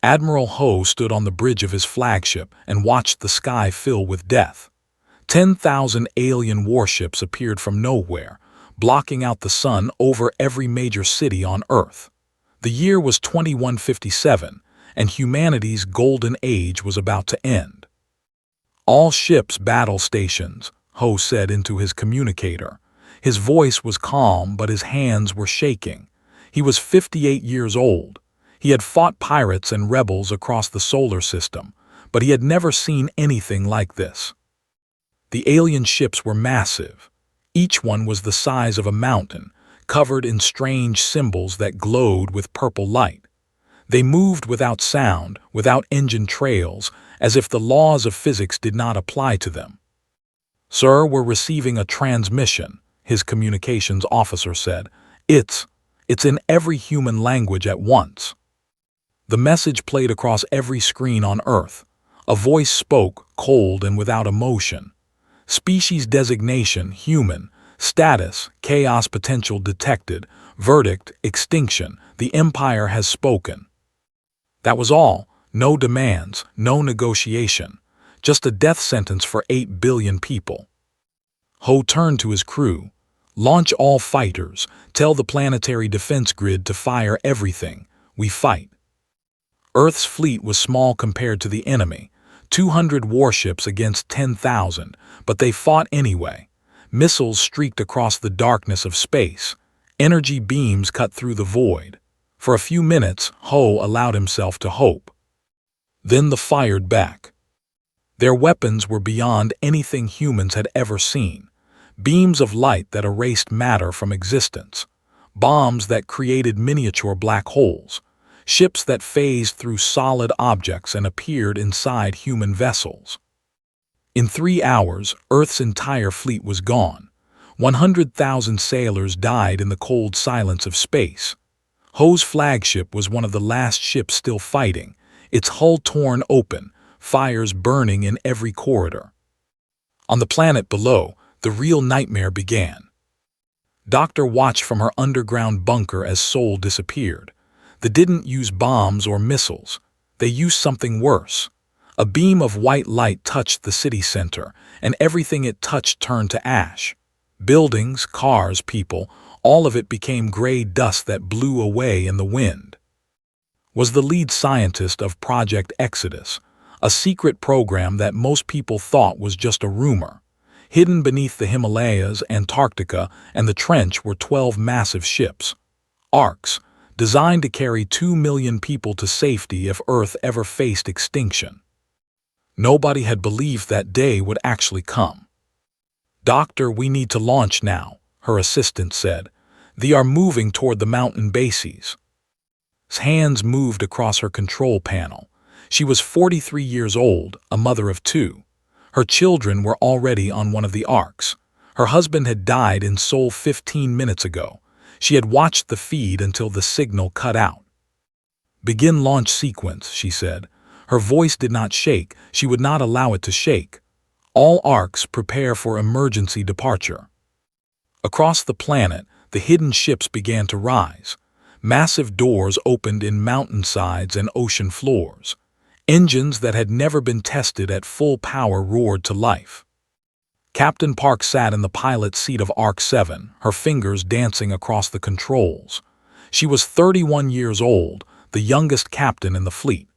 Admiral Ho stood on the bridge of his flagship and watched the sky fill with death. 10,000 alien warships appeared from nowhere, blocking out the sun over every major city on Earth. The year was 2157, and humanity's golden age was about to end. "All ships battle stations," Ho said into his communicator. His voice was calm, but his hands were shaking. He was 58 years old. He had fought pirates and rebels across the solar system, but he had never seen anything like this. The alien ships were massive. Each one was the size of a mountain, covered in strange symbols that glowed with purple light. They moved without sound, without engine trails, as if the laws of physics did not apply to them. "Sir, we're receiving a transmission," his communications officer said. It's in every human language at once." The message played across every screen on Earth. A voice spoke, cold and without emotion. "Species designation, human. Status, chaos potential detected. Verdict, extinction. The Empire has spoken." That was all. No demands, no negotiation. Just a death sentence for 8 billion people. Ho turned to his crew. "Launch all fighters. Tell the planetary defense grid to fire everything. We fight." Earth's fleet was small compared to the enemy. 200 warships against 10,000, but they fought anyway. Missiles streaked across the darkness of space. Energy beams cut through the void. For a few minutes, Ho allowed himself to hope. Then they fired back. Their weapons were beyond anything humans had ever seen. Beams of light that erased matter from existence. Bombs that created miniature black holes. Ships that phased through solid objects and appeared inside human vessels. In 3 hours, Earth's entire fleet was gone. 100,000 sailors died in the cold silence of space. Ho's flagship was one of the last ships still fighting, its hull torn open, fires burning in every corridor. On the planet below, the real nightmare began. Doctor watched from her underground bunker as Sol disappeared. They didn't use bombs or missiles. They used something worse. A beam of white light touched the city center, and everything it touched turned to ash. Buildings, cars, people, all of it became gray dust that blew away in the wind. Was the lead scientist of Project Exodus, a secret program that most people thought was just a rumor. Hidden beneath the Himalayas, Antarctica, and the Trench were 12 massive ships. Arcs, designed to carry 2 million people to safety if Earth ever faced extinction. Nobody had believed that day would actually come. "Doctor, we need to launch now," her assistant said. "They are moving toward the mountain bases." His hands moved across her control panel. She was 43 years old, a mother of 2. Her children were already on one of the arcs. Her husband had died in Seoul 15 minutes ago. She had watched the feed until the signal cut out. "Begin launch sequence," she said. Her voice did not shake. She would not allow it to shake. "All arcs prepare for emergency departure." Across the planet, the hidden ships began to rise. Massive doors opened in mountainsides and ocean floors. Engines that had never been tested at full power roared to life. Captain Park sat in the pilot's seat of Arc 7, her fingers dancing across the controls. She was 31 years old, the youngest captain in the fleet.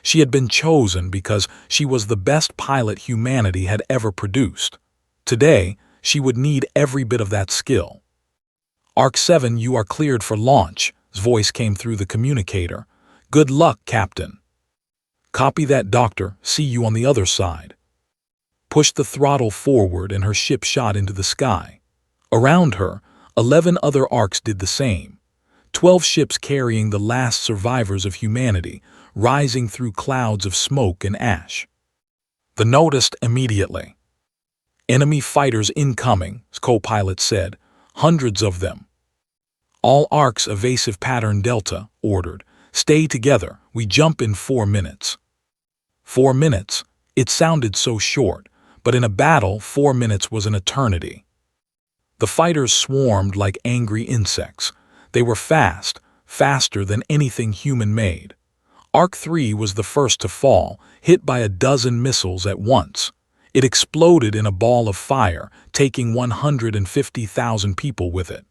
She had been chosen because she was the best pilot humanity had ever produced. Today, she would need every bit of that skill. "Arc 7, you are cleared for launch," his voice came through the communicator. "Good luck, Captain." "Copy that, Doctor. See you on the other side." Pushed the throttle forward and her ship shot into the sky. Around her, 11 other arcs did the same. 12 ships carrying the last survivors of humanity, rising through clouds of smoke and ash. They noticed immediately. "Enemy fighters incoming," his co-pilot said. "Hundreds of them." "All arcs evasive pattern Delta," ordered. "Stay together. We jump in 4 minutes." 4 minutes. It sounded so short, but in a battle, 4 minutes was an eternity. The fighters swarmed like angry insects. They were fast, faster than anything human-made. Arc 3 was the first to fall, hit by a dozen missiles at once. It exploded in a ball of fire, taking 150,000 people with it.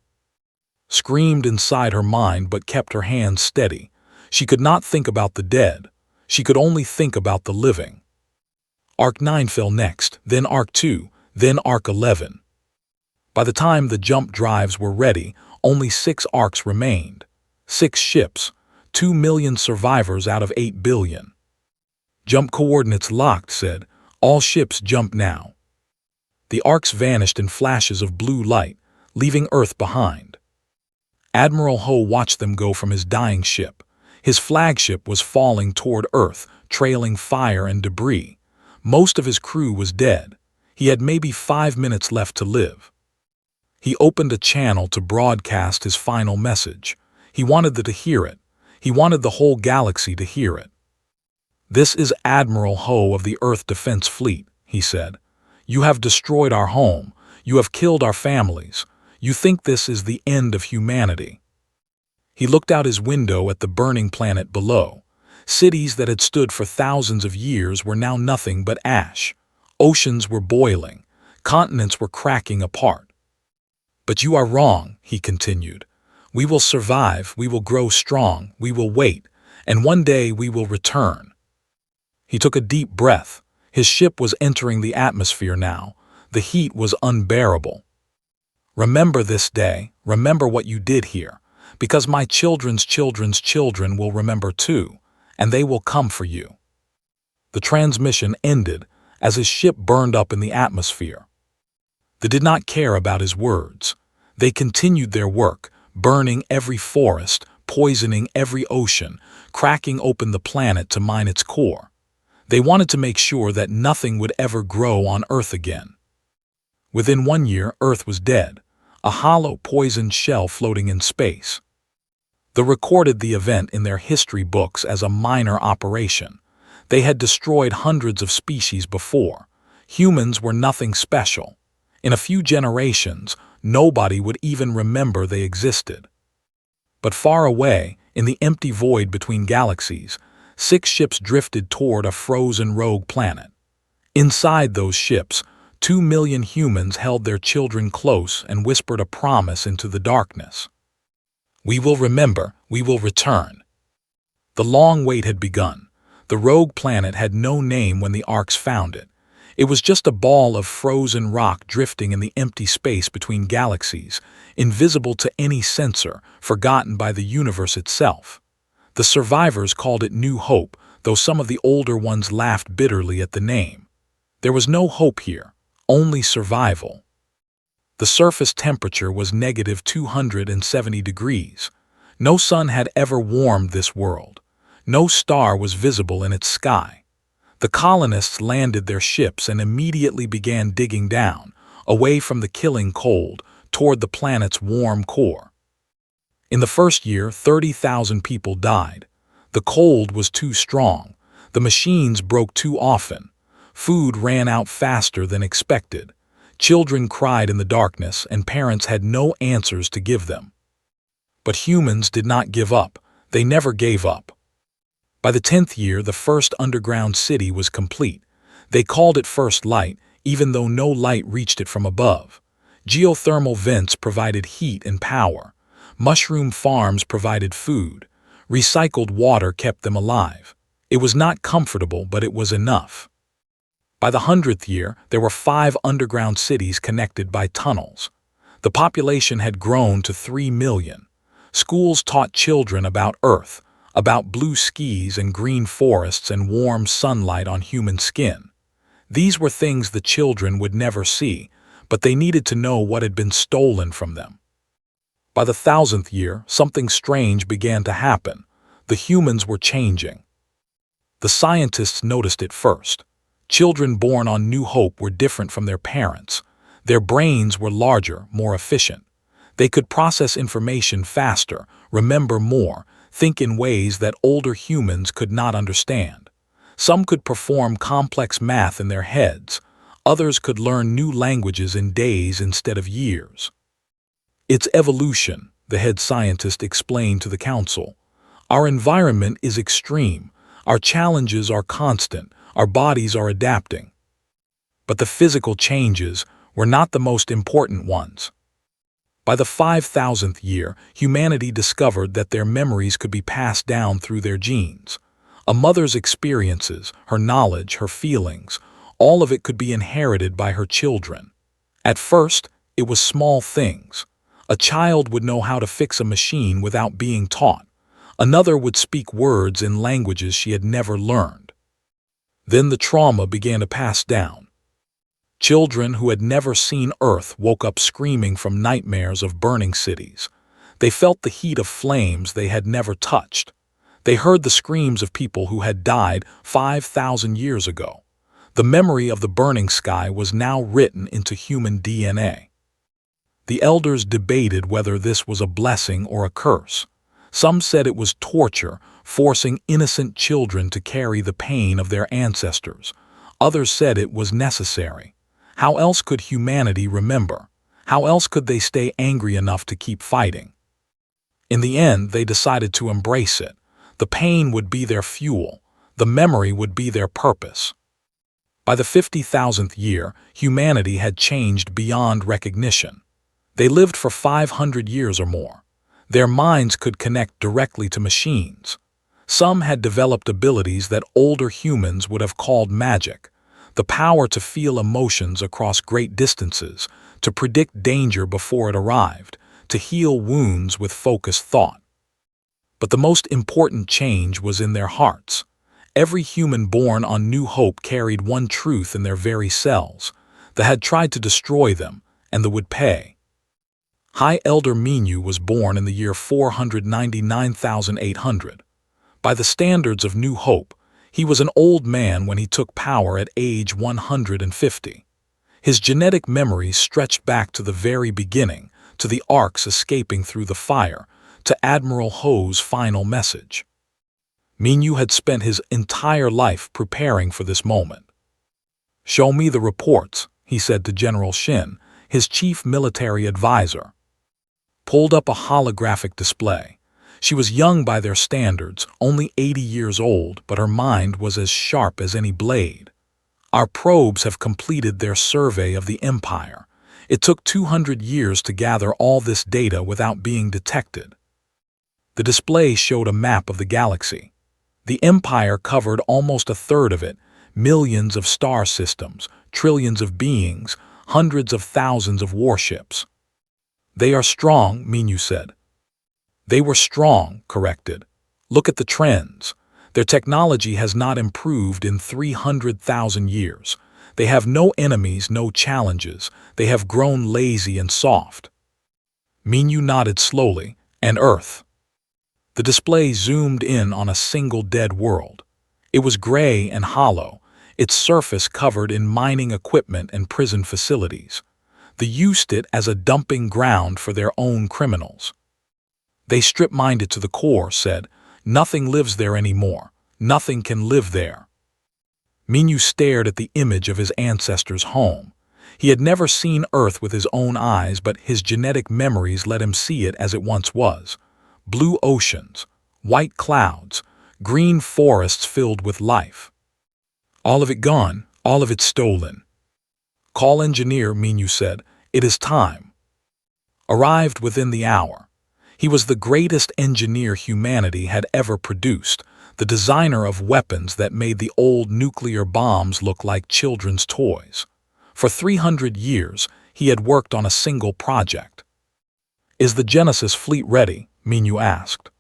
Screamed inside her mind but kept her hands steady. She could not think about the dead. She could only think about the living. Arc 9 fell next, then Arc 2, then Arc 11. By the time the jump drives were ready, only 6 arcs remained. 6 ships, 2 million survivors out of 8 billion. Jump coordinates locked, said. All ships jump now. The arcs vanished in flashes of blue light, leaving Earth behind. Admiral Ho watched them go from his dying ship. His flagship was falling toward Earth, trailing fire and debris. Most of his crew was dead. He had maybe 5 minutes left to live. He opened a channel to broadcast his final message. He wanted them to hear it. He wanted the whole galaxy to hear it. "This is Admiral Ho of the Earth Defense Fleet," he said. "You have destroyed our home. You have killed our families. You think this is the end of humanity." He looked out his window at the burning planet below. Cities that had stood for thousands of years were now nothing but ash. Oceans were boiling. Continents were cracking apart. "But you are wrong," he continued. "We will survive, we will grow strong, we will wait, and one day we will return." He took a deep breath. His ship was entering the atmosphere now. The heat was unbearable. "Remember this day, remember what you did here, because my children's children's children will remember too, and they will come for you." The transmission ended as his ship burned up in the atmosphere. They did not care about his words. They continued their work, burning every forest, poisoning every ocean, cracking open the planet to mine its core. They wanted to make sure that nothing would ever grow on Earth again. Within 1 year, Earth was dead, a hollow, poisoned shell floating in space. They recorded the event in their history books as a minor operation. They had destroyed hundreds of species before. Humans were nothing special. In a few generations, nobody would even remember they existed. But far away, in the empty void between galaxies, 6 ships drifted toward a frozen rogue planet. Inside those ships, 2 million humans held their children close and whispered a promise into the darkness. "We will remember, we will return." The long wait had begun. The rogue planet had no name when the Arcs found it. It was just a ball of frozen rock drifting in the empty space between galaxies, invisible to any sensor, forgotten by the universe itself. The survivors called it New Hope, though some of the older ones laughed bitterly at the name. There was no hope here, only survival. The surface temperature was negative 270 degrees. No sun had ever warmed this world. No star was visible in its sky. The colonists landed their ships and immediately began digging down, away from the killing cold, toward the planet's warm core. In the first year, 30,000 people died. The cold was too strong. The machines broke too often. Food ran out faster than expected. Children cried in the darkness, and parents had no answers to give them. But humans did not give up. They never gave up. By the 10th year, the first underground city was complete. They called it First Light, even though no light reached it from above. Geothermal vents provided heat and power. Mushroom farms provided food. Recycled water kept them alive. It was not comfortable, but it was enough. By the 100th year, there were 5 underground cities connected by tunnels. The population had grown to 3 million. Schools taught children about Earth, about blue skies and green forests and warm sunlight on human skin. These were things the children would never see, but they needed to know what had been stolen from them. By the 1000th year, something strange began to happen. The humans were changing. The scientists noticed it first. Children born on New Hope were different from their parents. Their brains were larger, more efficient. They could process information faster, remember more, think in ways that older humans could not understand. Some could perform complex math in their heads. Others could learn new languages in days instead of years. "It's evolution," the head scientist explained to the council. Our environment is extreme, our challenges are constant, our bodies are adapting. But the physical changes were not the most important ones. By the 5,000th year, humanity discovered that their memories could be passed down through their genes. A mother's experiences, her knowledge, her feelings, all of it could be inherited by her children. At first, it was small things. A child would know how to fix a machine without being taught. Another would speak words in languages she had never learned. Then the trauma began to pass down. Children who had never seen Earth woke up screaming from nightmares of burning cities. They felt the heat of flames they had never touched. They heard the screams of people who had died 5,000 years ago. The memory of the burning sky was now written into human DNA. The elders debated whether this was a blessing or a curse. Some said it was torture, forcing innocent children to carry the pain of their ancestors. Others said it was necessary. How else could humanity remember? How else could they stay angry enough to keep fighting? In the end, they decided to embrace it. The pain would be their fuel. The memory would be their purpose. By the 50,000th year, humanity had changed beyond recognition. They lived for 500 years or more. Their minds could connect directly to machines. Some had developed abilities that older humans would have called magic. The power to feel emotions across great distances, to predict danger before it arrived, to heal wounds with focused thought. But the most important change was in their hearts. Every human born on New Hope carried one truth in their very cells, that had tried to destroy them, and that would pay. High Elder Minyu was born in the year 499,800. By the standards of New Hope, he was an old man when he took power at age 150. His genetic memories stretched back to the very beginning, to the arcs escaping through the fire, to Admiral Ho's final message. Minyu had spent his entire life preparing for this moment. "Show me the reports," he said to General Shin, his chief military advisor. Pulled up a holographic display. She was young by their standards, only 80 years old, but her mind was as sharp as any blade. "Our probes have completed their survey of the Empire. It took 200 years to gather all this data without being detected." The display showed a map of the galaxy. The Empire covered almost a third of it, millions of star systems, trillions of beings, hundreds of thousands of warships. "They are strong," Minyu said. "They were strong," corrected. "Look at the trends. Their technology has not improved in 300,000 years. They have no enemies, no challenges. They have grown lazy and soft." Minyu nodded slowly. "And Earth?" The display zoomed in on a single dead world. It was gray and hollow, its surface covered in mining equipment and prison facilities. They used it as a dumping ground for their own criminals. "They strip-mined it to the core," said. "Nothing lives there anymore. Nothing can live there." Minyu stared at the image of his ancestors' home. He had never seen Earth with his own eyes, but his genetic memories let him see it as it once was. Blue oceans, white clouds, green forests filled with life. "All of it gone, all of it stolen." "Call engineer," Minyu said. "It is time." Arrived within the hour. He was the greatest engineer humanity had ever produced, the designer of weapons that made the old nuclear bombs look like children's toys. For 300 years, he had worked on a single project. "Is the Genesis fleet ready?" Minyu asked.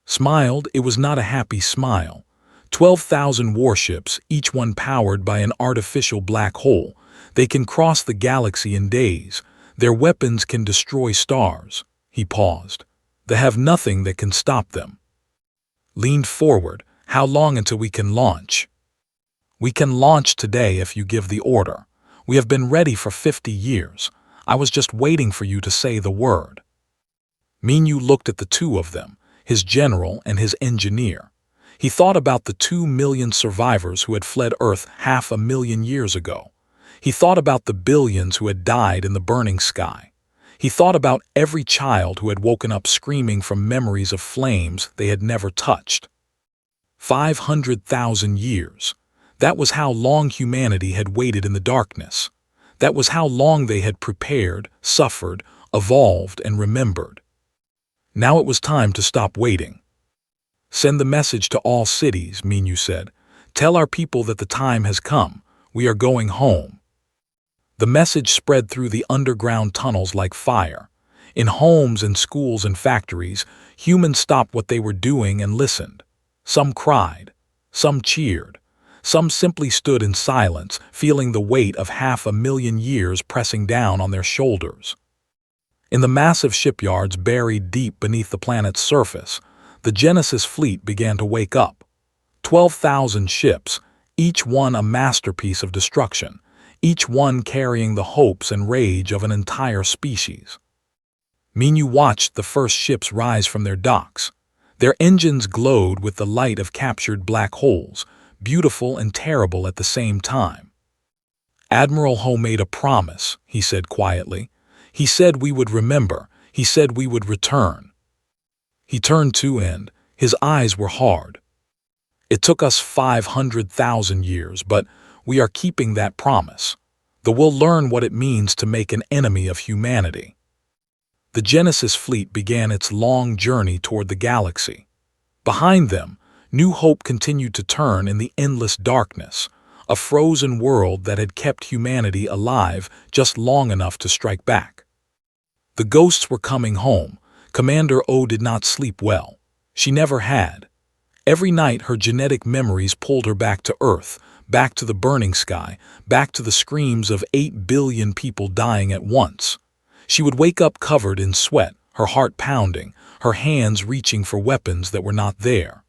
Smiled, it was not a happy smile. 12,000 warships, each one powered by an artificial black hole. They can cross the galaxy in days. Their weapons can destroy stars. He paused. They have nothing that can stop them. Leaned forward. "How long until we can launch?" "We can launch today if you give the order. We have been ready for 50 years. I was just waiting for you to say the word." Minyu looked at the two of them, his general and his engineer. He thought about the 2 million survivors who had fled Earth 500,000 years ago. He thought about the billions who had died in the burning sky. He thought about every child who had woken up screaming from memories of flames they had never touched. 500,000 years. That was how long humanity had waited in the darkness. That was how long they had prepared, suffered, evolved, and remembered. Now it was time to stop waiting. "Send the message to all cities," Minyu said. "Tell our people that the time has come. We are going home." The message spread through the underground tunnels like fire. In homes and schools and factories, humans stopped what they were doing and listened. Some cried, some cheered, some simply stood in silence, feeling the weight of 500,000 years pressing down on their shoulders. In the massive shipyards buried deep beneath the planet's surface, the Genesis fleet began to wake up. 12,000 ships, each one a masterpiece of destruction, each one carrying the hopes and rage of an entire species. Minyu watched the first ships rise from their docks. Their engines glowed with the light of captured black holes, beautiful and terrible at the same time. "Admiral Ho made a promise," he said quietly. "He said we would remember. He said we would return." He turned to and his eyes were hard. "It took us 500,000 years, but we are keeping that promise. We'll learn what it means to make an enemy of humanity." The Genesis fleet began its long journey toward the galaxy. Behind them, New Hope continued to turn in the endless darkness, a frozen world that had kept humanity alive just long enough to strike back. The ghosts were coming home. Commander O did not sleep well. She never had. Every night her genetic memories pulled her back to Earth, back to the burning sky, back to the screams of 8 billion people dying at once. She would wake up covered in sweat, her heart pounding, her hands reaching for weapons that were not there.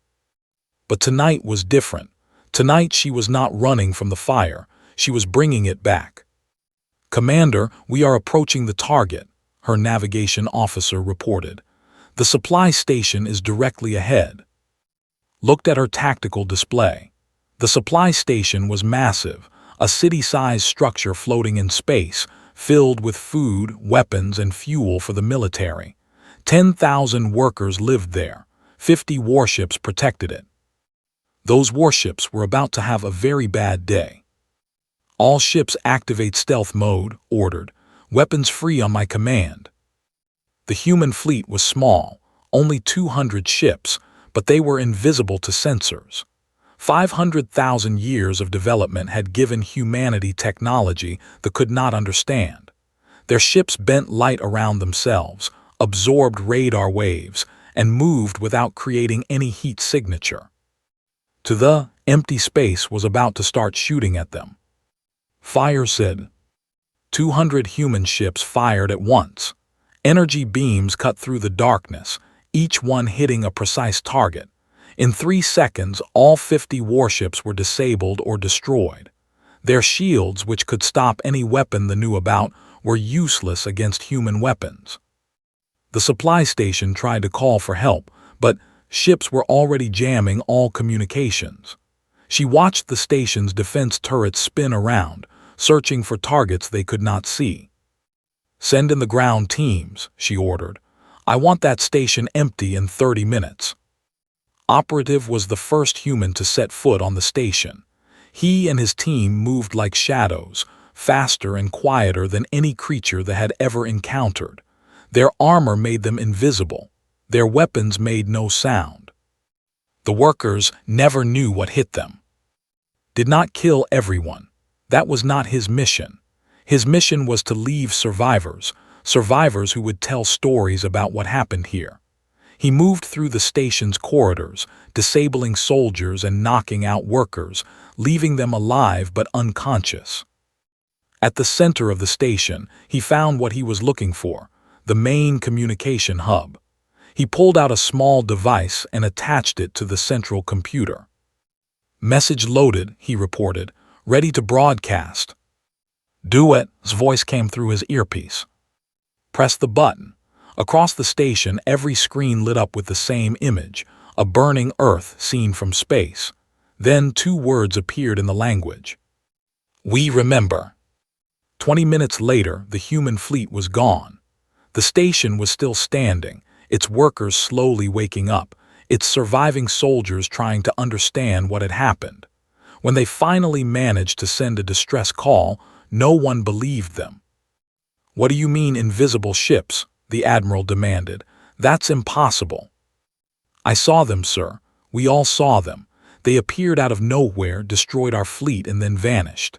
But tonight was different. Tonight she was not running from the fire, she was bringing it back. "Commander, we are approaching the target," her navigation officer reported. "The supply station is directly ahead." Looked at her tactical display. The supply station was massive, a city-sized structure floating in space, filled with food, weapons, and fuel for the military. 10,000 workers lived there. 50 warships protected it. Those warships were about to have a very bad day. "All ships activate stealth mode," ordered. "Weapons free on my command." The human fleet was small, only 200 ships, but they were invisible to sensors. 500,000 years of development had given humanity technology that could not understand. Their ships bent light around themselves, absorbed radar waves, and moved without creating any heat signature. To the empty space was about to start shooting at them. Fire said. 200 human ships fired at once. Energy beams cut through the darkness, each one hitting a precise target. In 3 seconds, all 50 warships were disabled or destroyed. Their shields, which could stop any weapon they knew about, were useless against human weapons. The supply station tried to call for help, but ships were already jamming all communications. She watched the station's defense turrets spin around, searching for targets they could not see. "Send in the ground teams," she ordered. "I want that station empty in 30 minutes." Operative was the first human to set foot on the station. He and his team moved like shadows, faster and quieter than any creature they had ever encountered. Their armor made them invisible. Their weapons made no sound. The workers never knew what hit them. Did not kill everyone. That was not his mission. His mission was to leave survivors, survivors who would tell stories about what happened here. He moved through the station's corridors, disabling soldiers and knocking out workers, leaving them alive but unconscious. At the center of the station, he found what he was looking for, the main communication hub. He pulled out a small device and attached it to the central computer. "Message loaded," he reported, "ready to broadcast." "Do it," his voice came through his earpiece. Press the button. Across the station, every screen lit up with the same image, a burning Earth seen from space. Then 2 words appeared in the language. "We remember." 20 minutes later, the human fleet was gone. The station was still standing, its workers slowly waking up, its surviving soldiers trying to understand what had happened. When they finally managed to send a distress call, no one believed them. "What do you mean invisible ships?" the admiral demanded. "That's impossible." "I saw them, sir. We all saw them. They appeared out of nowhere, destroyed our fleet, and then vanished."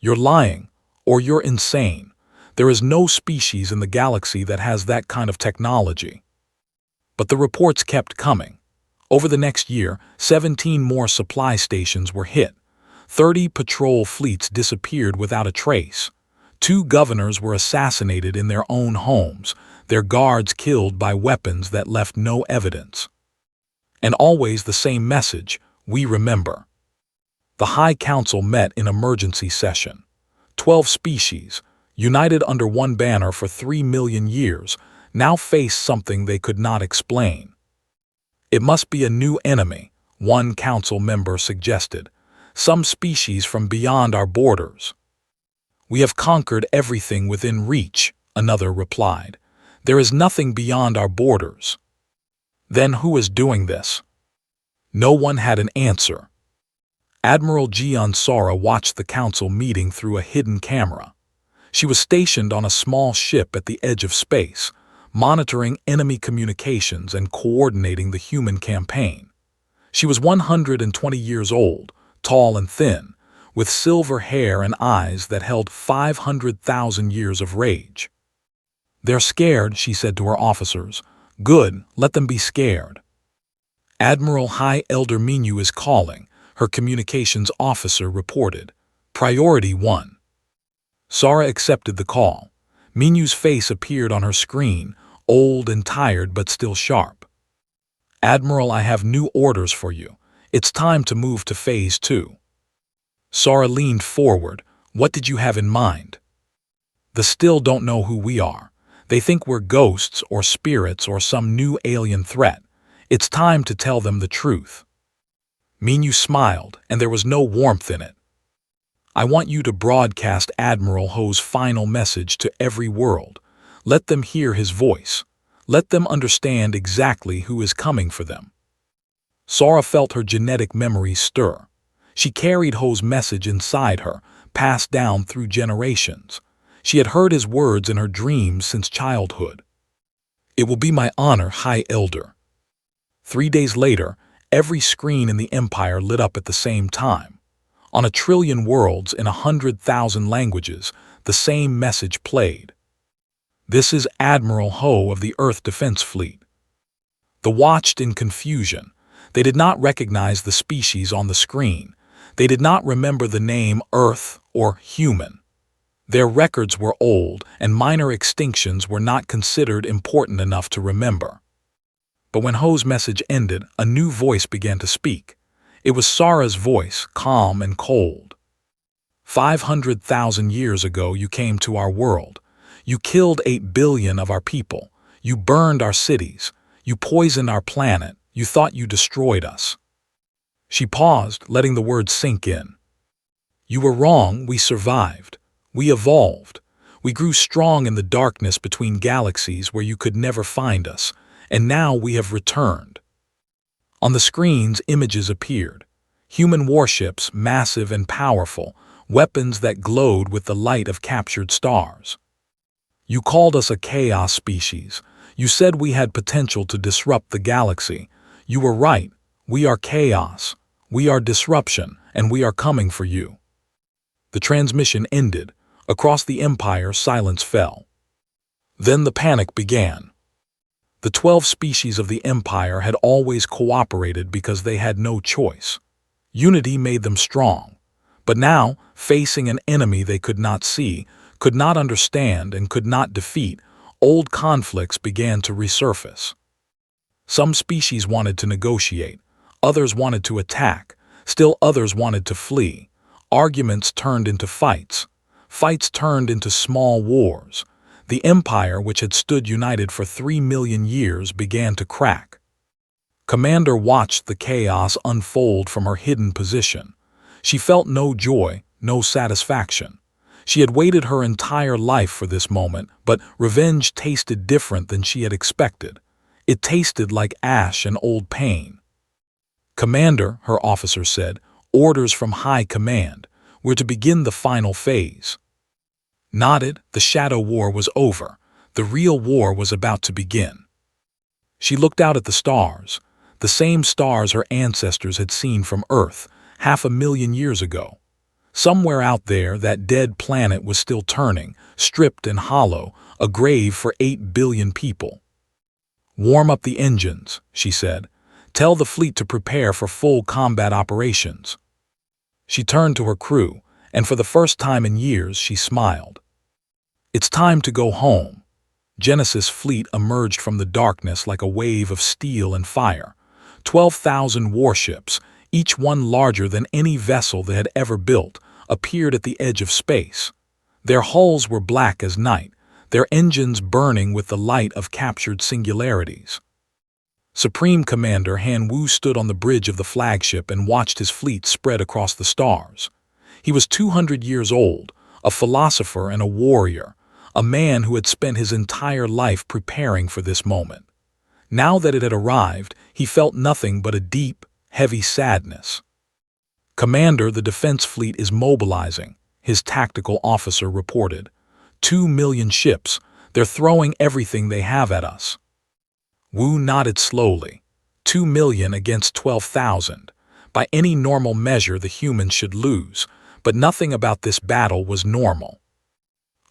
"You're lying, or you're insane. There is no species in the galaxy that has that kind of technology." But the reports kept coming. Over the next year, 17 more supply stations were hit. 30 patrol fleets disappeared without a trace. 2 governors were assassinated in their own homes, their guards killed by weapons that left no evidence. And always the same message: we remember. The High Council met in emergency session. 12 species, united under one banner for 3 million years, now faced something they could not explain. "It must be a new enemy," one council member suggested. "Some species from beyond our borders." "We have conquered everything within reach," another replied. "There is nothing beyond our borders." "Then who is doing this?" No one had an answer. Admiral Gian Sara watched the council meeting through a hidden camera. She was stationed on a small ship at the edge of space, monitoring enemy communications and coordinating the human campaign. She was 120 years old, tall and thin, with silver hair and eyes that held 500,000 years of rage. "They're scared," she said to her officers. "Good, let them be scared." "Admiral High Elder Minyu is calling," her communications officer reported. "Priority 1. Sara accepted the call. Minyu's face appeared on her screen, old and tired but still sharp. "Admiral, I have new orders for you. It's time to move to Phase 2. Sara leaned forward. "What did you have in mind?" "They still don't know who we are. They think we're ghosts or spirits or some new alien threat. It's time to tell them the truth." Minyu smiled, and there was no warmth in it. "I want you to broadcast Admiral Ho's final message to every world. Let them hear his voice. Let them understand exactly who is coming for them." Sara felt her genetic memories stir. She carried Ho's message inside her, passed down through generations. She had heard his words in her dreams since childhood. "It will be my honor, High Elder." 3 days later, every screen in the Empire lit up at the same time. On 1,000,000,000 worlds in 100,000 languages, the same message played. "This is Admiral Ho of the Earth Defense Fleet." They watched in confusion. They did not recognize the species on the screen. They did not remember the name Earth or human. Their records were old, and minor extinctions were not considered important enough to remember. But when Ho's message ended, a new voice began to speak. It was Sara's voice, calm and cold. 500,000 years ago you came to our world. You killed 8 billion of our people. You burned our cities. You poisoned our planet. You thought you destroyed us." She paused, letting the words sink in. "You were wrong, we survived. We evolved. We grew strong in the darkness between galaxies where you could never find us, and now we have returned." On the screens, images appeared. Human warships, massive and powerful, weapons that glowed with the light of captured stars. "You called us a chaos species. You said we had potential to disrupt the galaxy. You were right. We are chaos. We are disruption, and we are coming for you." The transmission ended. Across the Empire, silence fell. Then the panic began. The 12 species of the Empire had always cooperated because they had no choice. Unity made them strong. But now, facing an enemy they could not see, could not understand, and could not defeat, old conflicts began to resurface. Some species wanted to negotiate, others wanted to attack, still others wanted to flee. Arguments turned into fights. Fights turned into small wars. The Empire, which had stood united for 3 million years, began to crack. Commander watched the chaos unfold from her hidden position. She felt no joy, no satisfaction. She had waited her entire life for this moment, but revenge tasted different than she had expected. It tasted like ash and old pain. "Commander," her officer said, "orders from high command. We're to begin the final phase." Nodded, the shadow war was over. The real war was about to begin. She looked out at the stars, the same stars her ancestors had seen from Earth 500,000 years ago. Somewhere out there, that dead planet was still turning, stripped and hollow, a grave for 8 billion people. "Warm up the engines," she said. "Tell the fleet to prepare for full combat operations." She turned to her crew, and for the first time in years she smiled. "It's time to go home." Genesis' fleet emerged from the darkness like a wave of steel and fire. 12,000 warships, each one larger than any vessel they had ever built, appeared at the edge of space. Their hulls were black as night, their engines burning with the light of captured singularities. Supreme Commander Han Wu stood on the bridge of the flagship and watched his fleet spread across the stars. He was 200 years old, a philosopher and a warrior, a man who had spent his entire life preparing for this moment. Now that it had arrived, he felt nothing but a deep, heavy sadness. "Commander, the defense fleet is mobilizing," his tactical officer reported. 2 million ships, they're throwing everything they have at us." Wu nodded slowly. 2 million against 12,000. By any normal measure, the humans should lose, but nothing about this battle was normal.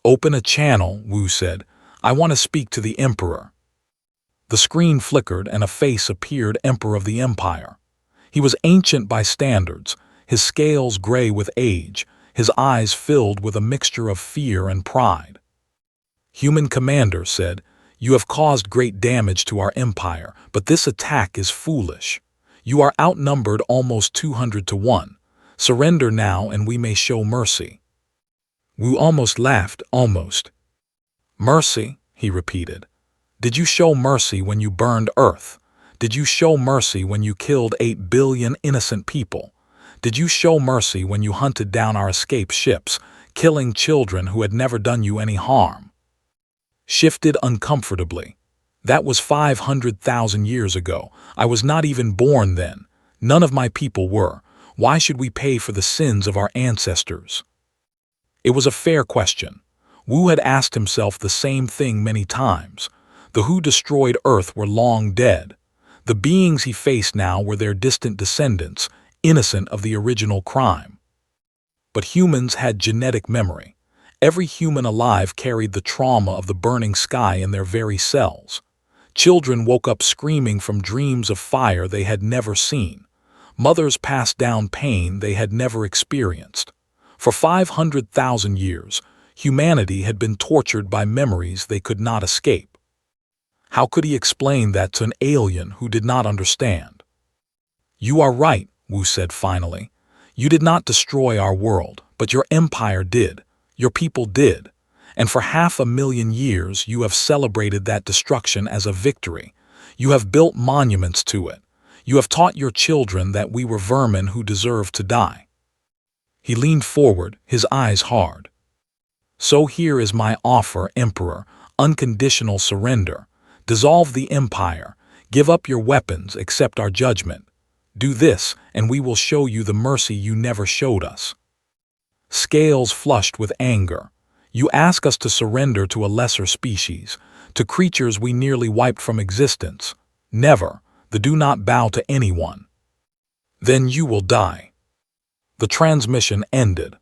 "Open a channel," Wu said. "I want to speak to the Emperor." The screen flickered and a face appeared, Emperor of the Empire. He was ancient by standards, his scales gray with age, his eyes filled with a mixture of fear and pride. "Human Commander said, you have caused great damage to our empire, but this attack is foolish. You are outnumbered almost 200 to 1. Surrender now and we may show mercy." Wu almost laughed, almost. "Mercy?" he repeated. "Did you show mercy when you burned Earth? Did you show mercy when you killed 8 billion innocent people? Did you show mercy when you hunted down our escape ships, killing children who had never done you any harm?" Shifted uncomfortably. "That was 500,000 years ago. I was not even born then. None of my people were. Why should we pay for the sins of our ancestors?" It was a fair question. Wu had asked himself the same thing many times. The who destroyed Earth were long dead. The beings he faced now were their distant descendants, innocent of the original crime. But humans had genetic memory. Every human alive carried the trauma of the burning sky in their very cells. Children woke up screaming from dreams of fire they had never seen. Mothers passed down pain they had never experienced. For 500,000 years, humanity had been tortured by memories they could not escape. How could he explain that to an alien who did not understand? "You are right," Wu said finally. "You did not destroy our world, but your empire did. Your people did. And for 500,000 years you have celebrated that destruction as a victory. You have built monuments to it. You have taught your children that we were vermin who deserved to die." He leaned forward, his eyes hard. "So here is my offer, Emperor, unconditional surrender. Dissolve the empire. Give up your weapons, accept our judgment. Do this, and we will show you the mercy you never showed us." Scales flushed with anger. "You ask us to surrender to a lesser species, to creatures we nearly wiped from existence. Never. The do not bow to anyone. Then you will die." The transmission ended.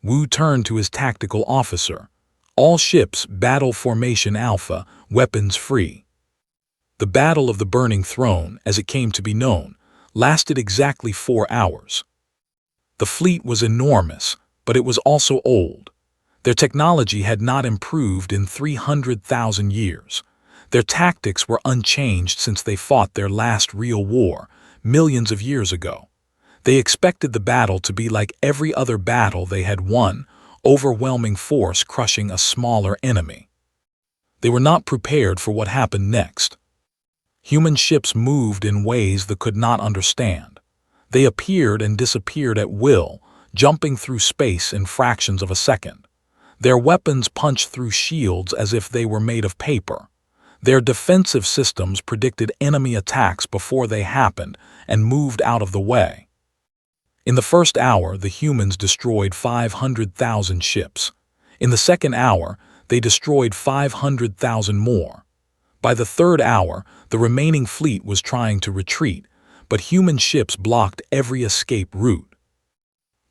Wu turned to his tactical officer. "All ships, battle formation Alpha, weapons free." The Battle of the Burning Throne, as it came to be known, lasted exactly 4 hours. The fleet was enormous, but it was also old. Their technology had not improved in 300,000 years. Their tactics were unchanged since they fought their last real war, millions of years ago. They expected the battle to be like every other battle they had won, overwhelming force crushing a smaller enemy. They were not prepared for what happened next. Human ships moved in ways they could not understand. They appeared and disappeared at will, jumping through space in fractions of a second. Their weapons punched through shields as if they were made of paper. Their defensive systems predicted enemy attacks before they happened and moved out of the way. In the first hour, the humans destroyed 500,000 ships. In the second hour, they destroyed 500,000 more. By the third hour, the remaining fleet was trying to retreat, but human ships blocked every escape route.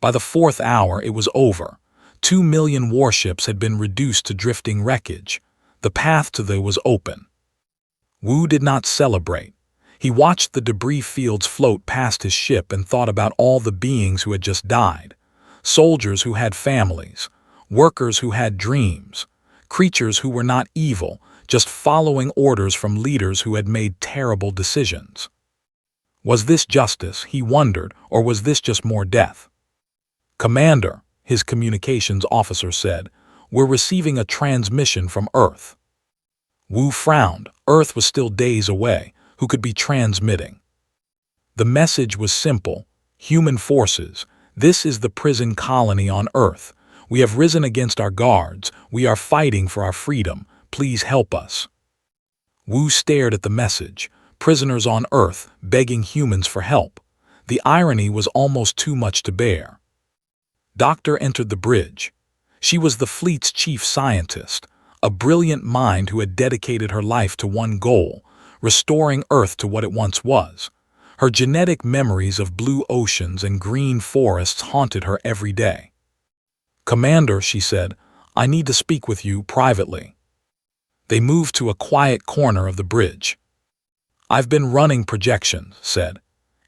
By the fourth hour, it was over. 2 million warships had been reduced to drifting wreckage. The path to them was open. Wu did not celebrate. He watched the debris fields float past his ship and thought about all the beings who had just died. Soldiers who had families, workers who had dreams, creatures who were not evil, just following orders from leaders who had made terrible decisions. Was this justice, he wondered, or was this just more death? "Commander," his communications officer said, "we're receiving a transmission from Earth." Wu frowned. Earth was still days away. Who could be transmitting? The message was simple. "Human forces, this is the prison colony on Earth. We have risen against our guards. We are fighting for our freedom. Please help us." Wu stared at the message. Prisoners on Earth begging humans for help. The irony was almost too much to bear. Doctor entered the bridge. She was the fleet's chief scientist, a brilliant mind who had dedicated her life to one goal: restoring Earth to what it once was. Her genetic memories of blue oceans and green forests haunted her every day. "Commander," she said, "I need to speak with you privately." They moved to a quiet corner of the bridge. "I've been running projections," said.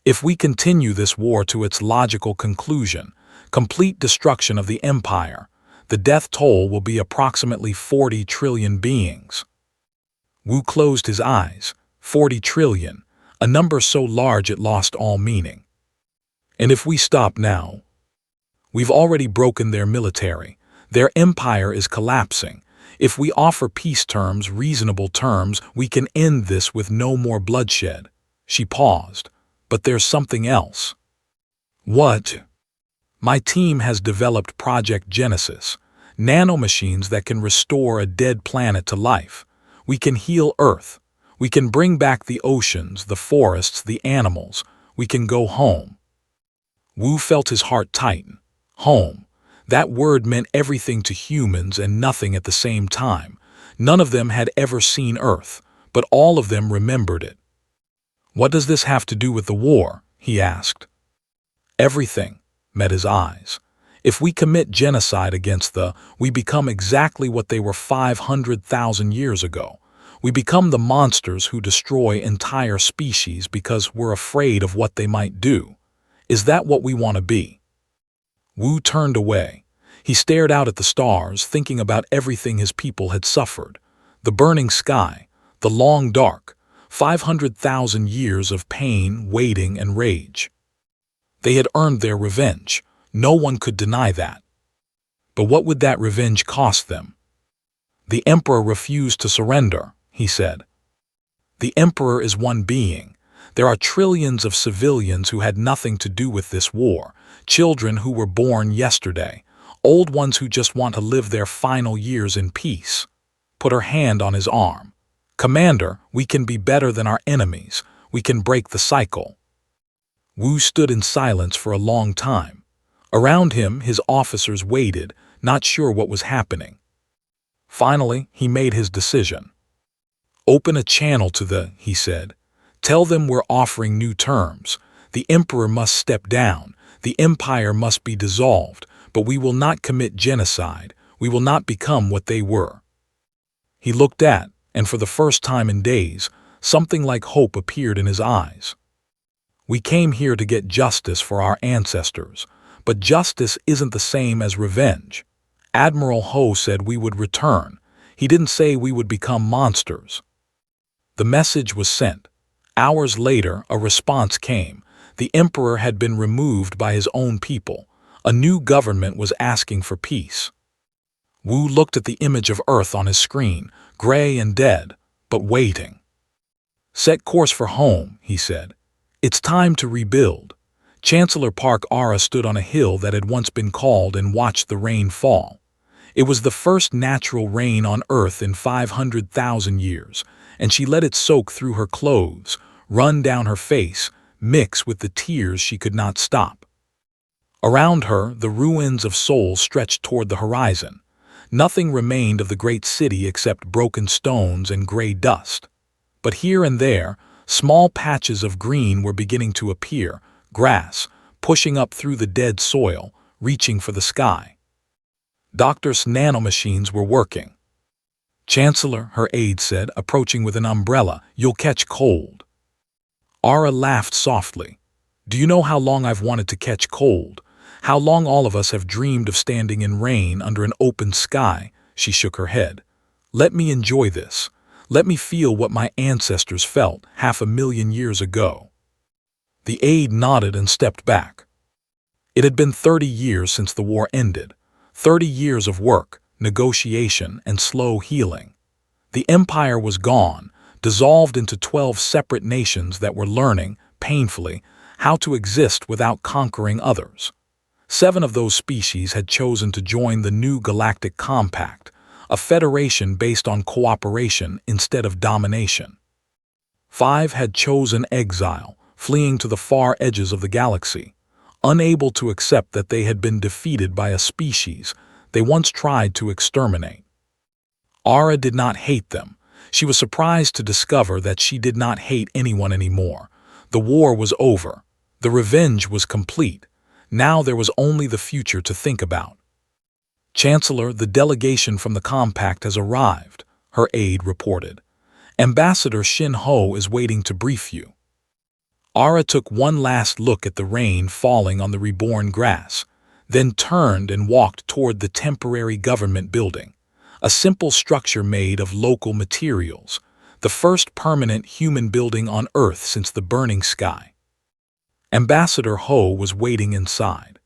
"If we continue this war to its logical conclusion, complete destruction of the Empire, the death toll will be approximately 40 trillion beings." Wu closed his eyes. 40 trillion, a number so large it lost all meaning. "And if we stop now? We've already broken their military. Their empire is collapsing. If we offer peace terms, reasonable terms, we can end this with no more bloodshed." She paused. "But there's something else." "What?" "My team has developed Project Genesis, nanomachines that can restore a dead planet to life. We can heal Earth. We can bring back the oceans, the forests, the animals. We can go home." Wu felt his heart tighten. Home. That word meant everything to humans and nothing at the same time. None of them had ever seen Earth, but all of them remembered it. "What does this have to do with the war?" he asked. "Everything," met his eyes. "If we commit genocide against we become exactly what they were 500,000 years ago. We become the monsters who destroy entire species because we're afraid of what they might do. Is that what we want to be?" Wu turned away. He stared out at the stars, thinking about everything his people had suffered. The burning sky, the long dark, 500,000 years of pain, waiting, and rage. They had earned their revenge. No one could deny that. But what would that revenge cost them? "The Emperor refused to surrender," he said. "The Emperor is one being. There are trillions of civilians who had nothing to do with this war, children who were born yesterday, old ones who just want to live their final years in peace." Put her hand on his arm. "Commander, we can be better than our enemies. We can break the cycle." Wu stood in silence for a long time. Around him, his officers waited, not sure what was happening. Finally, he made his decision. "Open a channel to he said. "Tell them we're offering new terms. The Emperor must step down. The Empire must be dissolved, but we will not commit genocide. We will not become what they were." He looked at, and for the first time in days, something like hope appeared in his eyes. "We came here to get justice for our ancestors, but justice isn't the same as revenge. Admiral Ho said we would return. He didn't say we would become monsters." The message was sent. Hours later, a response came. The Emperor had been removed by his own people. A new government was asking for peace. Wu looked at the image of Earth on his screen, gray and dead, but waiting. "Set course for home," he said. "It's time to rebuild. Chancellor Park Ara stood on a hill that had once been called and watched the rain fall. It was the first natural rain on Earth in 500,000 years, and she let it soak through her clothes, run down her face, mix with the tears she could not stop. Around her, the ruins of Seoul stretched toward the horizon. Nothing remained of the great city except broken stones and gray dust. But here and there, small patches of green were beginning to appear, grass, pushing up through the dead soil, reaching for the sky. Doctor's nanomachines were working. "Chancellor," her aide said, approaching with an umbrella, "you'll catch cold." Ara laughed softly. "Do you know how long I've wanted to catch cold? How long all of us have dreamed of standing in rain under an open sky?" She shook her head. "Let me enjoy this. Let me feel what my ancestors felt 500,000 years ago." The aide nodded and stepped back. It had been 30 years since the war ended. 30 years of work, negotiation, and slow healing. The empire was gone, dissolved into 12 separate nations that were learning, painfully, how to exist without conquering others. 7 of those species had chosen to join the new Galactic Compact, a federation based on cooperation instead of domination. 5 had chosen exile, fleeing to the far edges of the galaxy. Unable to accept that they had been defeated by a species they once tried to exterminate. Ara did not hate them. She was surprised to discover that she did not hate anyone anymore. The war was over. The revenge was complete. Now there was only the future to think about. "Chancellor, the delegation from the Compact has arrived," her aide reported. "Ambassador Shin Ho is waiting to brief you." Ara took one last look at the rain falling on the reborn grass, then turned and walked toward the temporary government building, a simple structure made of local materials, the first permanent human building on Earth since the burning sky. Ambassador Ho was waiting inside.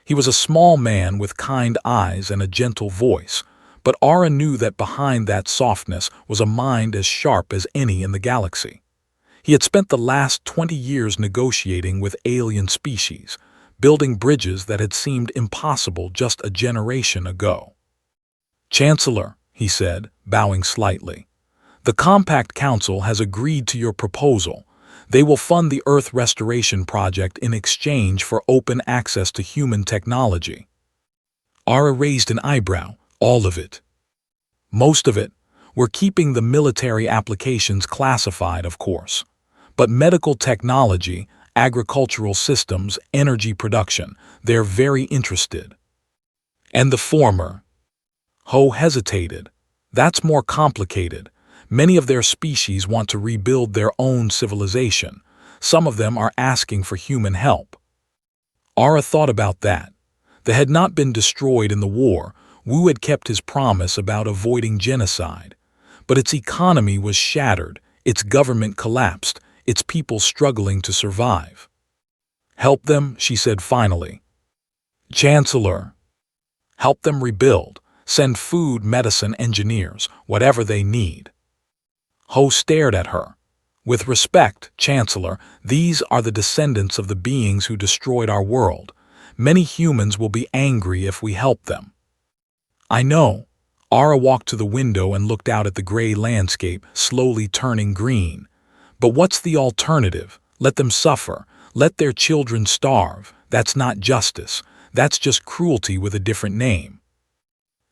He was a small man with kind eyes and a gentle voice, but Ara knew that behind that softness was a mind as sharp as any in the galaxy. He had spent the last 20 years negotiating with alien species, building bridges that had seemed impossible just a generation ago. "Chancellor," he said, bowing slightly, "the Compact Council has agreed to your proposal. They will fund the Earth Restoration Project in exchange for open access to human technology." Ara raised an eyebrow. "All of it?" "Most of it. We're keeping the military applications classified, of course. But medical technology, agricultural systems, energy production, they're very interested." "And the former?" Ho hesitated. "That's more complicated. Many of their species want to rebuild their own civilization. Some of them are asking for human help." Ara thought about that. They had not been destroyed in the war. Wu had kept his promise about avoiding genocide. But its economy was shattered, its government collapsed, its people struggling to survive. "Help them," she said finally. "Chancellor." "Help them rebuild. Send food, medicine, engineers, whatever they need." Ho stared at her. "With respect, Chancellor, these are the descendants of the beings who destroyed our world. Many humans will be angry if we help them." "I know." Ara walked to the window and looked out at the gray landscape, slowly turning green. "But what's the alternative? Let them suffer. Let their children starve. That's not justice. That's just cruelty with a different name."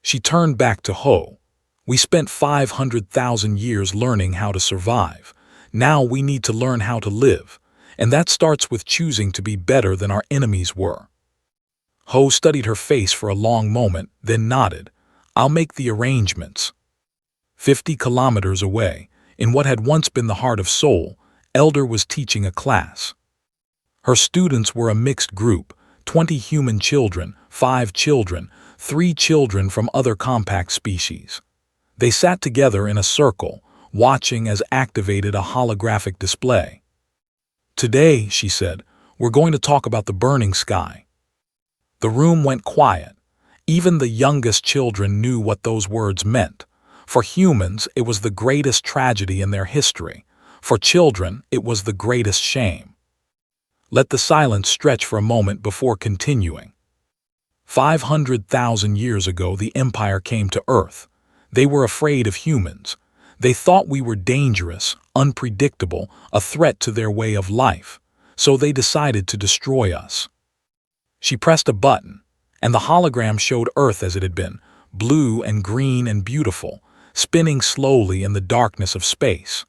She turned back to Ho. "We spent 500,000 years learning how to survive. Now we need to learn how to live. And that starts with choosing to be better than our enemies were." Ho studied her face for a long moment, then nodded. "I'll make the arrangements." 50 kilometers away, in what had once been the heart of Seoul, Elder was teaching a class. Her students were a mixed group, 20 human children, 5 children, 3 children from other compact species. They sat together in a circle, watching as activated a holographic display. "Today," she said, "we're going to talk about the burning sky." The room went quiet. Even the youngest children knew what those words meant. For humans, it was the greatest tragedy in their history. For children, it was the greatest shame. Let the silence stretch for a moment before continuing. 500,000 years ago, the Empire came to Earth. They were afraid of humans. They thought we were dangerous, unpredictable, a threat to their way of life. So they decided to destroy us. She pressed a button, and the hologram showed Earth as it had been, blue and green and beautiful, spinning slowly in the darkness of space.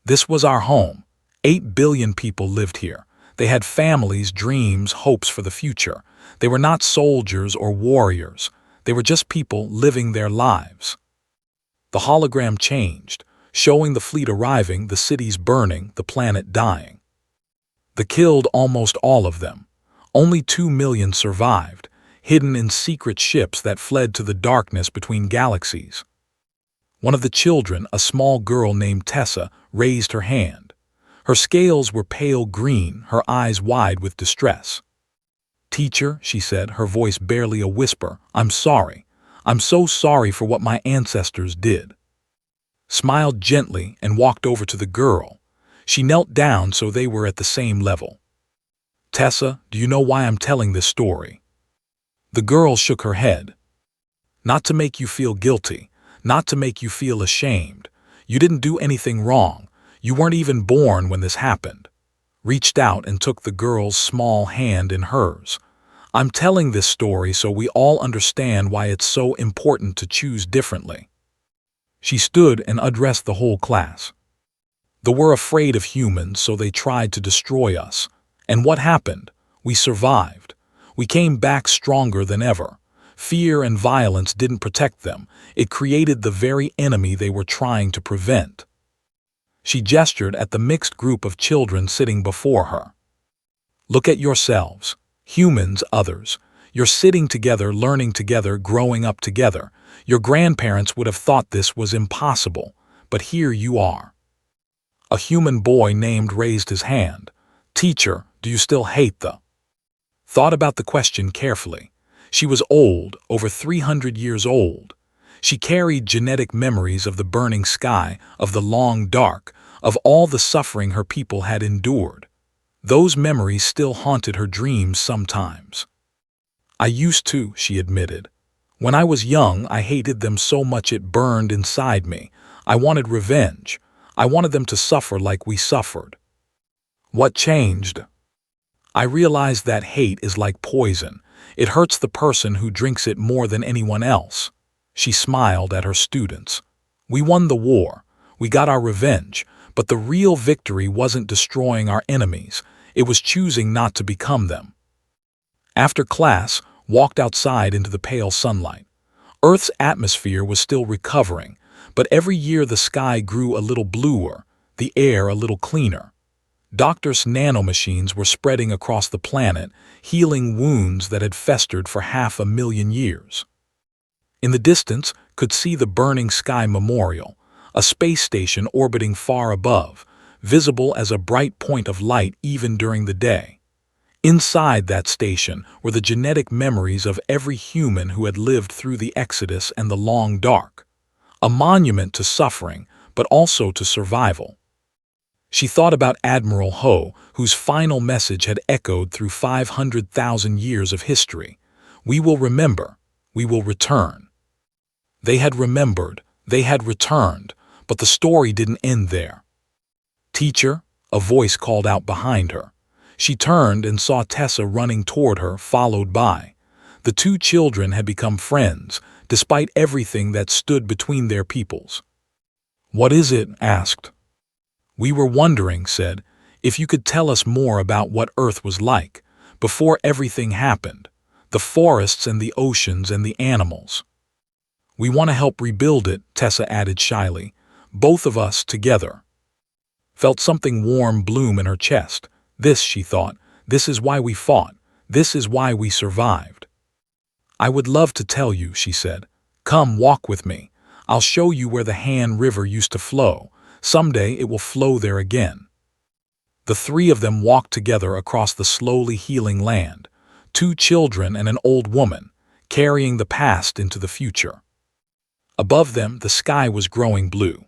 This was our home. 8 billion people lived here. They had families, dreams, hopes for the future. They were not soldiers or warriors. They were just people living their lives. The hologram changed, showing the fleet arriving, the cities burning, the planet dying. They killed almost all of them. Only 2 million survived, hidden in secret ships that fled to the darkness between galaxies. One of the children, a small girl named Tessa, raised her hand. Her scales were pale green, her eyes wide with distress. "Teacher," she said, her voice barely a whisper, "I'm sorry. I'm so sorry for what my ancestors did." Smiled gently and walked over to the girl. She knelt down so they were at the same level. "Tessa, do you know why I'm telling this story?" The girl shook her head. "Not to make you feel guilty, not to make you feel ashamed. You didn't do anything wrong. You weren't even born when this happened." Reached out and took the girl's small hand in hers. "I'm telling this story so we all understand why it's so important to choose differently." She stood and addressed the whole class. "They were afraid of humans, so they tried to destroy us. And what happened? We survived. We came back stronger than ever. Fear and violence didn't protect them. It created the very enemy they were trying to prevent." She gestured at the mixed group of children sitting before her. "Look at yourselves. Humans, others. You're sitting together, learning together, growing up together. Your grandparents would have thought this was impossible, but here you are." A human boy named raised his hand. "Teacher, do you still hate the?" Thought about the question carefully. She was old, over 300 years old. She carried genetic memories of the burning sky, of the long dark, of all the suffering her people had endured. Those memories still haunted her dreams sometimes. "I used to," she admitted. "When I was young, I hated them so much it burned inside me. I wanted revenge. I wanted them to suffer like we suffered." "What changed?" "I realized that hate is like poison. It hurts the person who drinks it more than anyone else." She smiled at her students. "We won the war. We got our revenge. But the real victory wasn't destroying our enemies. It was choosing not to become them." After class, walked outside into the pale sunlight. Earth's atmosphere was still recovering, but every year the sky grew a little bluer, the air a little cleaner. Doctors' nanomachines were spreading across the planet, healing wounds that had festered for 500,000 years. In the distance, could see the burning sky memorial, a space station orbiting far above, visible as a bright point of light even during the day. Inside that station were the genetic memories of every human who had lived through the Exodus and the long dark. A monument to suffering, but also to survival. She thought about Admiral Ho, whose final message had echoed through 500,000 years of history. "We will remember. We will return." They had remembered. They had returned. But the story didn't end there. "Teacher," a voice called out behind her. She turned and saw Tessa running toward her, followed by. The two children had become friends, despite everything that stood between their peoples. "What is it?" asked. "We were wondering," said, "if you could tell us more about what Earth was like, before everything happened, the forests and the oceans and the animals." "We want to help rebuild it," Tessa added shyly, "both of us together." Felt something warm bloom in her chest. This, she thought, this is why we fought. This is why we survived. "I would love to tell you," she said. "Come, walk with me. I'll show you where the Han River used to flow. Someday it will flow there again." The three of them walked together across the slowly healing land, two children and an old woman, carrying the past into the future. Above them, the sky was growing blue.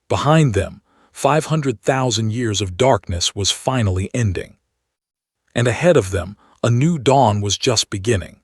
Behind them, 500,000 years of darkness was finally ending. and ahead of them, a new dawn was just beginning.